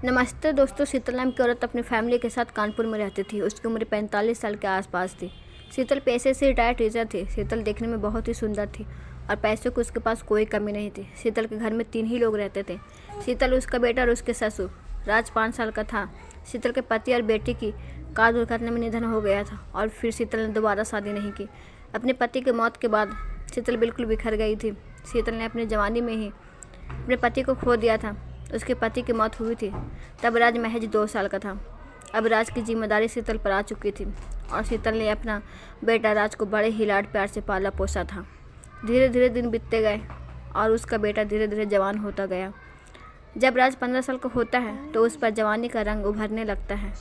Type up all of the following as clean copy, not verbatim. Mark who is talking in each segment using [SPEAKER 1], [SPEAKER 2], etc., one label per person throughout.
[SPEAKER 1] नमस्ते दोस्तों। शीतल नाम की औरत अपनी फैमिली के साथ कानपुर में रहती थी। उसकी उम्र 45 साल के आसपास थी। शीतल पेशे से रिटायर्ड टीचर थी। शीतल देखने में बहुत ही सुंदर थी और पैसों की उसके पास कोई कमी नहीं थी। शीतल के घर में 3 ही लोग रहते थे, शीतल, उसका बेटा और उसके ससुर। राज 5 साल का था। शीतल के पति और बेटी की कार दुर्घटना में निधन हो गया था और फिर शीतल ने दोबारा शादी नहीं की। अपने पति की मौत के बाद शीतल बिल्कुल बिखर गई थी। शीतल ने अपनी जवानी में ही अपने पति को खो दिया था। उसके पति की मौत हुई थी तब राज महज 2 साल का था। अब राज की जिम्मेदारी शीतल पर आ चुकी थी और शीतल ने अपना बेटा राज को बड़े ही लाड प्यार से पाला पोसा था। धीरे धीरे दिन बीतते गए और उसका बेटा धीरे धीरे जवान होता गया। जब राज 15 साल का होता है तो उस पर जवानी का रंग उभरने लगता है।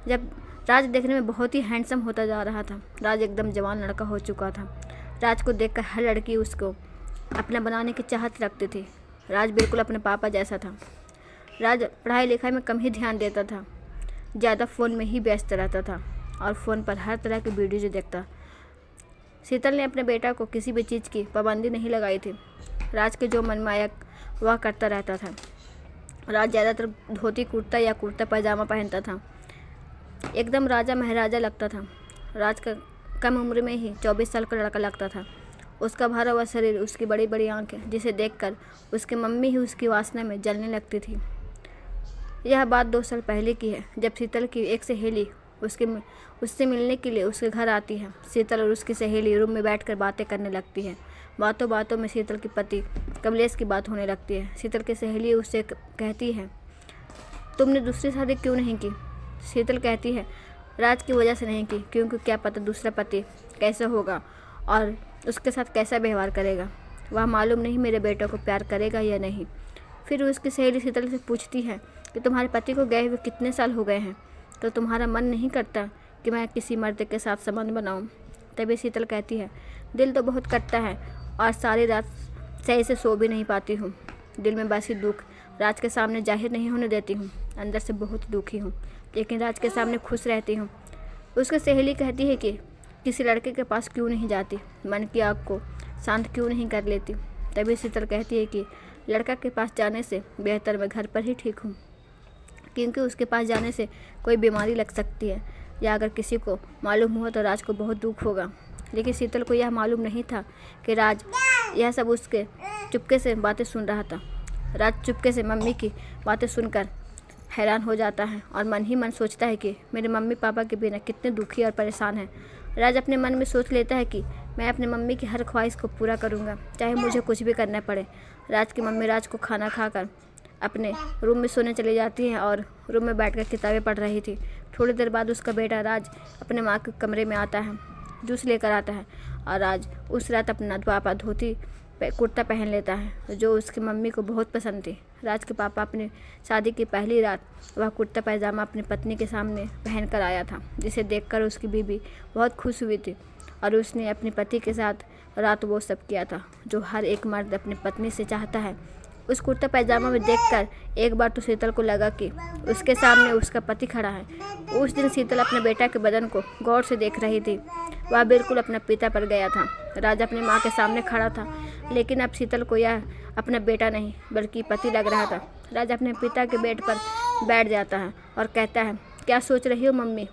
[SPEAKER 1] जब राज देखने में बहुत ही हैंडसम होता जा रहा था, राज एकदम जवान लड़का हो चुका था। राज को देखकर हर लड़की उसको अपना बनाने की चाहत रखती थी। राज बिल्कुल अपने पापा जैसा था। राज पढ़ाई लिखाई में कम ही ध्यान देता था, ज़्यादा फ़ोन में ही व्यस्त रहता था और फ़ोन पर हर तरह की वीडियो देखता। शीतल ने अपने बेटा को किसी भी चीज़ की पाबंदी नहीं लगाई थी। राज के जो मन में आया वह करता रहता था। राज ज़्यादातर धोती कुर्ता या कुर्ता पैजामा पहनता था। एकदम राजा महाराजा लगता था। राज का कम उम्र में ही 24 साल का लड़का लगता था। उसका भरा हुआ शरीर, उसकी बड़ी बड़ी आंखें, जिसे देखकर उसकी मम्मी ही उसकी वासना में जलने लगती थी। यह बात 2 साल पहले की है, जब शीतल की एक सहेली उससे मिलने के लिए उसके घर आती है। शीतल और उसकी सहेली रूम में बैठकर बातें करने लगती है। बातों बातों में शीतल के पति कमलेश की बात होने लगती है। शीतल की सहेली उससे कहती है, तुमने दूसरी शादी क्यों नहीं की? शीतल कहती है, राज की वजह से नहीं की, क्योंकि क्या पता दूसरा पति कैसा होगा और उसके साथ कैसा व्यवहार करेगा। वह मालूम नहीं मेरे बेटे को प्यार करेगा या नहीं। फिर उसकी सहेली शीतल से पूछती है कि तुम्हारे पति को गए हुए कितने साल हो गए हैं, तो तुम्हारा मन नहीं करता कि मैं किसी मर्द के साथ संबंध बनाऊं? तभी शीतल कहती है, दिल तो बहुत करता है और सारी रात सही से सो भी नहीं पाती हूँ। दिल में बसी दुख राज के सामने जाहिर नहीं होने देती हूँ। अंदर से बहुत दुखी हूँ, लेकिन राज के सामने खुश रहती हूँ। उसकी सहेली कहती है कि किसी लड़के के पास क्यों नहीं जाती, मन की आग को शांत क्यों नहीं कर लेती? तभी शीतल कहती है कि लड़का के पास जाने से बेहतर मैं घर पर ही ठीक हूँ, क्योंकि उसके पास जाने से कोई बीमारी लग सकती है या अगर किसी को मालूम हुआ तो राज को बहुत दुख होगा। लेकिन शीतल को यह मालूम नहीं था कि राज यह सब उसके चुपके से बातें सुन रहा था। राज चुपके से मम्मी की बातें सुनकर हैरान हो जाता है और मन ही मन सोचता है कि मेरे मम्मी पापा के बिना कितने दुखी और परेशान हैं। राज अपने मन में सोच लेता है कि मैं अपनी मम्मी की हर ख्वाहिश को पूरा करूँगा, चाहे मुझे कुछ भी करना पड़े। राज की मम्मी राज को खाना खाकर अपने रूम में सोने चली जाती है और रूम में बैठकर किताबें पढ़ रही थी। थोड़ी देर बाद उसका बेटा राज अपने माँ के कमरे में आता है, जूस लेकर आता है और राज उस रात अपना पापा धोती कुर्ता पहन लेता है, जो उसकी मम्मी को बहुत पसंद थी। राज के पापा अपनी शादी की पहली रात वह कुर्ता पैजामा अपनी पत्नी के सामने पहन कर आया था, जिसे देखकर उसकी बीवी बहुत खुश हुई थी और उसने अपने पति के साथ रात वो सब किया था जो हर एक मर्द अपनी पत्नी से चाहता है। उस कुर्ता पैजामा में देखकर एक बार तो शीतल को लगा कि उसके सामने उसका पति खड़ा है। उस दिन शीतल अपने बेटा के बदन को गौर से देख रही थी। वह बिल्कुल अपना पिता पर गया था। राज अपनी माँ के सामने खड़ा था, लेकिन अब शीतल को यह अपना बेटा नहीं बल्कि पति लग रहा था। राज अपने पिता के बेड पर बैठ जाता है और कहता है, क्या सोच रही हो मम्मी?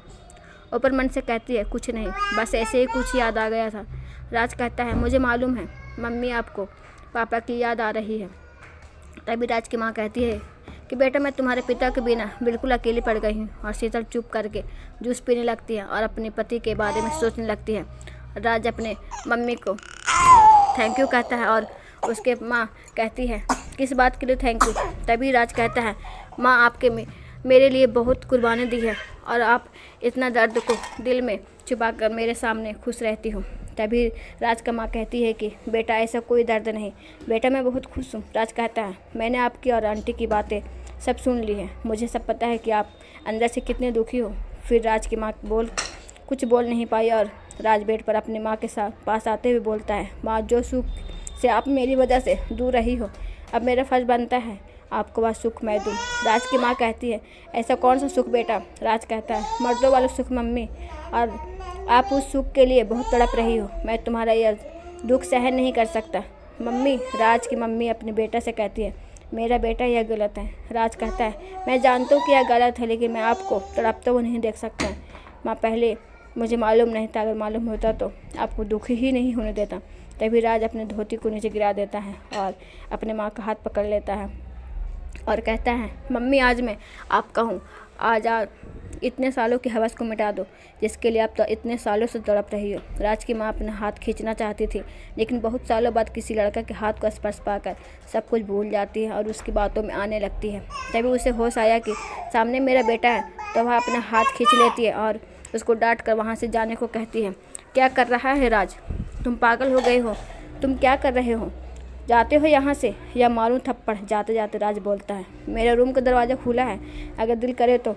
[SPEAKER 1] ऊपर मन से कहती है, कुछ नहीं, बस ऐसे ही कुछ याद आ गया था। राज कहता है, मुझे मालूम है मम्मी, आपको पापा की याद आ रही है। तभी राज की माँ कहती है कि बेटा, मैं तुम्हारे पिता के बिना बिल्कुल अकेली पड़ गई हूँ। और शीतल चुप करके जूस पीने लगती है और अपने पति के बारे में सोचने लगती है। राज अपने मम्मी को थैंक यू कहता है और उसके माँ कहती है, किस बात के लिए थैंक यू? तभी राज कहता है, माँ, आपके मेरे लिए बहुत कुर्बानी दी है और आप इतना दर्द को दिल में छुपाकर मेरे सामने खुश रहती हो। तभी राज का माँ कहती है कि बेटा, ऐसा कोई दर्द नहीं बेटा, मैं बहुत खुश हूँ। राज कहता है, मैंने आपकी और आंटी की बातें सब सुन ली हैं, मुझे सब पता है कि आप अंदर से कितने दुखी हो। फिर राज की माँ कुछ बोल नहीं पाई और राज बेड पर अपनी माँ के साथ पास आते हुए बोलता है, माँ, जो सुख से आप मेरी वजह से दूर रही हो, अब मेरा फर्ज बनता है आपको वह सुख मैं दूँ। राज की माँ कहती है, ऐसा कौन सा सुख बेटा? राज कहता है, मर्दों वाला सुख मम्मी, और आप उस सुख के लिए बहुत तड़प रही हो। मैं तुम्हारा यह दुख सहन नहीं कर सकता मम्मी। राज की मम्मी अपने बेटा से कहती है, मेरा बेटा यह गलत है। राज कहता है, मैं जानता हूँ कि यह गलत है, लेकिन मैं आपको तड़पते हुए नहीं देख सकता। माँ, पहले मुझे मालूम नहीं था, अगर मालूम होता तो आपको दुखी ही नहीं होने देता। तभी राज अपने धोती को नीचे गिरा देता है और अपने माँ का हाथ पकड़ लेता है और कहता है, मम्मी आज मैं आपका हूँ। आज इतने सालों की हवस को मिटा दो जिसके लिए आप तो इतने सालों से तड़प रही हो। राज की माँ अपना हाथ खींचना चाहती थी, लेकिन बहुत सालों बाद किसी लड़का के हाथ को स्पर्श पाकर सब कुछ भूल जाती है और उसकी बातों में आने लगती है। तभी उसे होश आया कि सामने मेरा बेटा है, तो वह अपना हाथ खींच लेती है और उसको डांट कर वहाँ से जाने को कहती है। क्या कर रहा है राज? तुम पागल हो गए हो? तुम क्या कर रहे हो? जाते हो यहाँ से या मारूं थप्पड़? जाते जाते राज बोलता है, मेरा रूम का दरवाज़ा खुला है, अगर दिल करे तो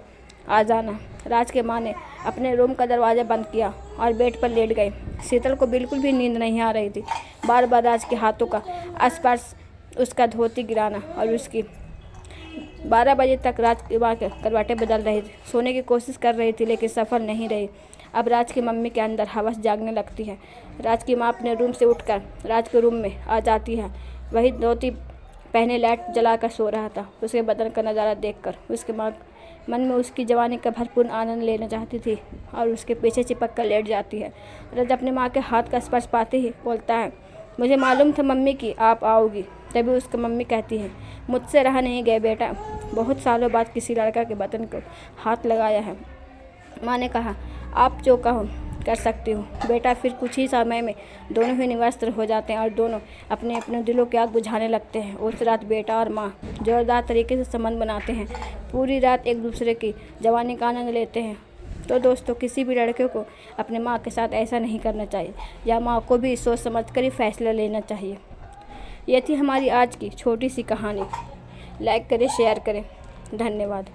[SPEAKER 1] आ जाना। राज के माँ ने अपने रूम का दरवाज़ा बंद किया और बेड पर लेट गए। शीतल को बिल्कुल भी नींद नहीं आ रही थी। बार बार राज के हाथों का आसपास उसका धोती गिराना और उसकी 12 बजे तक राज की माँ के करवाटें बदल रही थी। सोने की कोशिश कर रही थी, लेकिन सफल नहीं रही। अब राज की मम्मी के अंदर हवस जागने लगती है। राज की माँ अपने रूम से उठकर राज के रूम में आ जाती है। वही धोती पहने लाइट जलाकर सो रहा था। उसके बदन का नज़ारा देखकर उसके माँ मन में उसकी जवानी का भरपूर आनंद लेना चाहती थी और उसके पीछे चिपक कर लेट जाती है। राज अपने माँ के हाथ का स्पर्श पाते ही बोलता है, मुझे मालूम था मम्मी कि आप आओगी। तभी उसकी मम्मी कहती है, मुझसे रहा नहीं गया बेटा, बहुत सालों बाद किसी लड़का के बदन को हाथ लगाया है। माँ ने कहा, आप जो कहो कर सकती हो बेटा। फिर कुछ ही समय में दोनों ही निवस्त्र हो जाते हैं और दोनों अपने अपने दिलों की आग बुझाने लगते हैं। उस रात बेटा और माँ जोरदार तरीके से संबंध बनाते हैं। पूरी रात एक दूसरे की जवानी का आनंद लेते हैं। तो दोस्तों, किसी भी लड़के को अपने माँ के साथ ऐसा नहीं करना चाहिए, या माँ को भी सोच समझ कर ही फैसला लेना चाहिए। ये थी हमारी आज की छोटी सी कहानी। लाइक करें, शेयर करें। धन्यवाद।